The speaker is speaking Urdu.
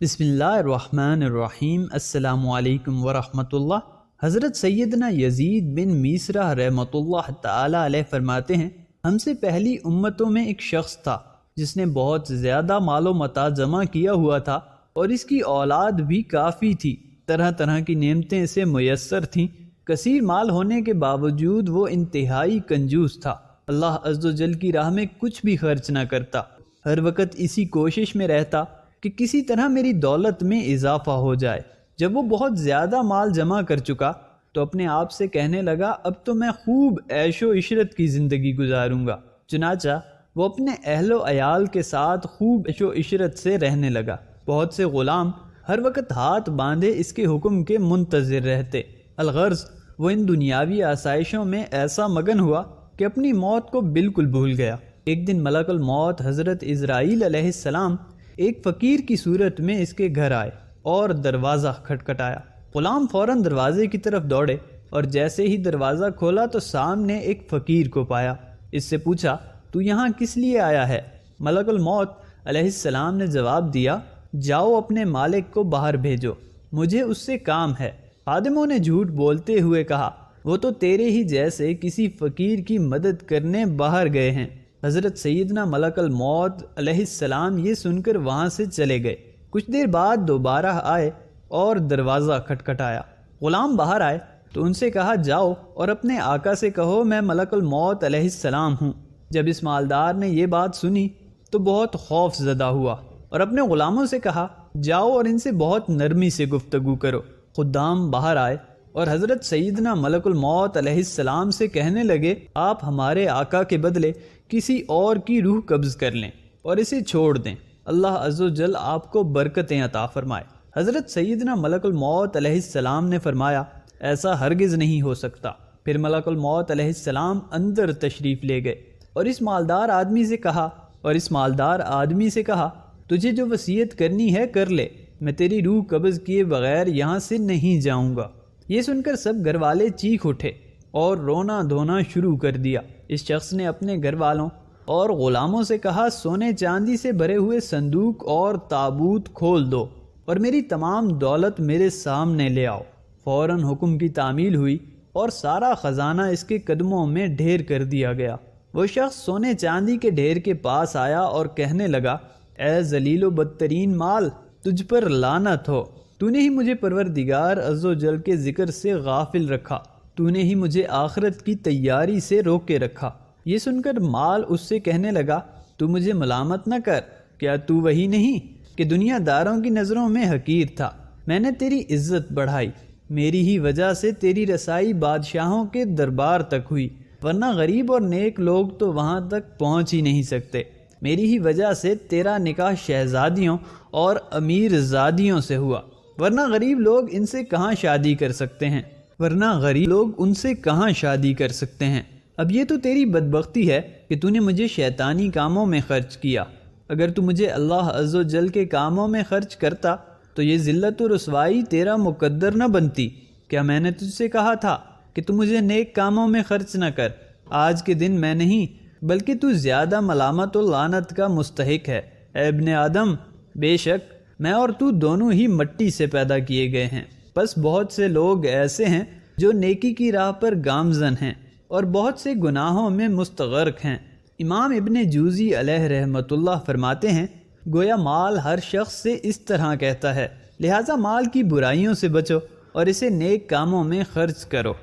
بسم اللہ الرحمن الرحیم۔ السلام علیکم ورحمۃ اللہ۔ حضرت سیدنا یزید بن میسرہ رحمۃ اللہ تعالی علیہ فرماتے ہیں، ہم سے پہلی امتوں میں ایک شخص تھا جس نے بہت زیادہ مال و متاع جمع کیا ہوا تھا اور اس کی اولاد بھی کافی تھی، طرح طرح کی نعمتیں اسے میسر تھیں۔ کثیر مال ہونے کے باوجود وہ انتہائی کنجوس تھا، اللہ عز و جل کی راہ میں کچھ بھی خرچ نہ کرتا، ہر وقت اسی کوشش میں رہتا کہ کسی طرح میری دولت میں اضافہ ہو جائے۔ جب وہ بہت زیادہ مال جمع کر چکا تو اپنے آپ سے کہنے لگا، اب تو میں خوب عیش و عشرت کی زندگی گزاروں گا۔ چنانچہ وہ اپنے اہل و عیال کے ساتھ خوب عیش و عشرت سے رہنے لگا۔ بہت سے غلام ہر وقت ہاتھ باندھے اس کے حکم کے منتظر رہتے۔ الغرض وہ ان دنیاوی آسائشوں میں ایسا مگن ہوا کہ اپنی موت کو بالکل بھول گیا۔ ایک دن ملک الموت حضرت عزرائیل علیہ السلام ایک فقیر کی صورت میں اس کے گھر آئے اور دروازہ کھٹکھٹایا۔ غلام فوراً دروازے کی طرف دوڑے اور جیسے ہی دروازہ کھولا تو سامنے ایک فقیر کو پایا۔ اس سے پوچھا، تو یہاں کس لیے آیا ہے؟ ملک الموت علیہ السلام نے جواب دیا، جاؤ اپنے مالک کو باہر بھیجو، مجھے اس سے کام ہے۔ خادموں نے جھوٹ بولتے ہوئے کہا، وہ تو تیرے ہی جیسے کسی فقیر کی مدد کرنے باہر گئے ہیں۔ حضرت سیدنا ملک الموت علیہ السلام یہ سن کر وہاں سے چلے گئے۔ کچھ دیر بعد دوبارہ آئے اور دروازہ کھٹکھٹایا۔ غلام باہر آئے تو ان سے کہا، جاؤ اور اپنے آقا سے کہو میں ملک الموت علیہ السلام ہوں۔ جب اس مالدار نے یہ بات سنی تو بہت خوف زدہ ہوا اور اپنے غلاموں سے کہا، جاؤ اور ان سے بہت نرمی سے گفتگو کرو۔ خدام باہر آئے اور حضرت سیدنا ملک الموت علیہ السلام سے کہنے لگے، آپ ہمارے آقا کے بدلے کسی اور کی روح قبض کر لیں اور اسے چھوڑ دیں، اللہ عز و جل آپ کو برکتیں عطا فرمائے۔ حضرت سیدنا ملک الموت علیہ السلام نے فرمایا، ایسا ہرگز نہیں ہو سکتا۔ پھر ملک الموت علیہ السلام اندر تشریف لے گئے اور اس مالدار آدمی سے کہا، تجھے جو وصیت کرنی ہے کر لے، میں تیری روح قبض کیے بغیر یہاں سے نہیں جاؤں گا۔ یہ سن کر سب گھر والے چیخ اٹھے اور رونا دھونا شروع کر دیا۔ اس شخص نے اپنے گھر والوں اور غلاموں سے کہا، سونے چاندی سے بھرے ہوئے صندوق اور تابوت کھول دو اور میری تمام دولت میرے سامنے لے آؤ۔ فوراً حکم کی تعمیل ہوئی اور سارا خزانہ اس کے قدموں میں ڈھیر کر دیا گیا۔ وہ شخص سونے چاندی کے ڈھیر کے پاس آیا اور کہنے لگا، اے ذلیل و بدترین مال، تجھ پر لعنت ہو، تو نے ہی مجھے پروردگار عز و جل کے ذکر سے غافل رکھا، تو نے ہی مجھے آخرت کی تیاری سے روکے رکھا۔ یہ سن کر مال اس سے کہنے لگا، تو مجھے ملامت نہ کر، کیا تو وہی نہیں کہ دنیا داروں کی نظروں میں حقیر تھا؟ میں نے تیری عزت بڑھائی، میری ہی وجہ سے تیری رسائی بادشاہوں کے دربار تک ہوئی، ورنہ غریب اور نیک لوگ تو وہاں تک پہنچ ہی نہیں سکتے۔ میری ہی وجہ سے تیرا نکاح شہزادیوں اور امیر زادیوں سے ہوا، ورنہ غریب لوگ ان سے کہاں شادی کر سکتے ہیں۔ اب یہ تو تیری بدبختی ہے کہ تو نے مجھے شیطانی کاموں میں خرچ کیا۔ اگر تو مجھے اللہ عز و جل کے کاموں میں خرچ کرتا تو یہ ذلت و رسوائی تیرا مقدر نہ بنتی۔ کیا میں نے تجھ سے کہا تھا کہ تو مجھے نیک کاموں میں خرچ نہ کر؟ آج کے دن میں نہیں بلکہ تو زیادہ ملامت و لعنت کا مستحق ہے۔ اے ابن آدم، بے شک میں اور تو دونوں ہی مٹی سے پیدا کیے گئے ہیں، بس بہت سے لوگ ایسے ہیں جو نیکی کی راہ پر گامزن ہیں اور بہت سے گناہوں میں مستغرق ہیں۔ امام ابن جوزی علیہ رحمۃ اللہ فرماتے ہیں، گویا مال ہر شخص سے اس طرح کہتا ہے، لہٰذا مال کی برائیوں سے بچو اور اسے نیک کاموں میں خرچ کرو۔